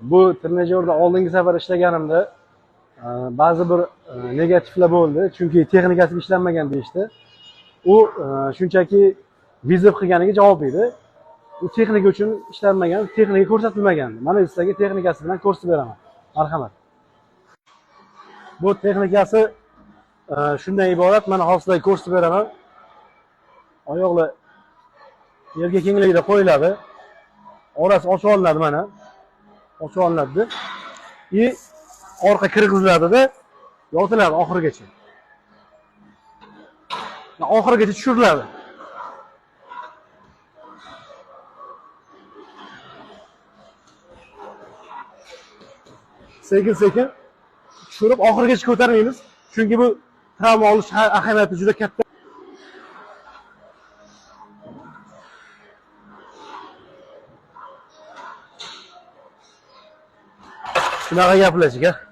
Bu trenajyorda oldingi safar ishlaganimda ba'zi bir negativlar bo'ldi, chunki texnikasi ishlanmagan deyishdi. U shunchaki vizit qilganiga javob berdi. Bu texnika uchun ishlanmagan, texnika ko'rsatilmagan. Mana sizlarga texnikasi bilan ko'rsatib beraman. Marhamat. Bu texnikasi shundan iborat. Mana hozir sizlarga ko'rsatib beraman. Oyoqlar yerga kengligida qo'yiladi. Orasi ochib olinadi mana. Ochib olinadi. Orqa kirgiziladi-da, yotiladi oxirigacha. Oxirigacha tushiriladi. Sekin-sekin tushirib oxirigacha ko'tarmaymiz. Chunki bu travma olish ahamiyati juda katta. Shunaqa gaplar aka.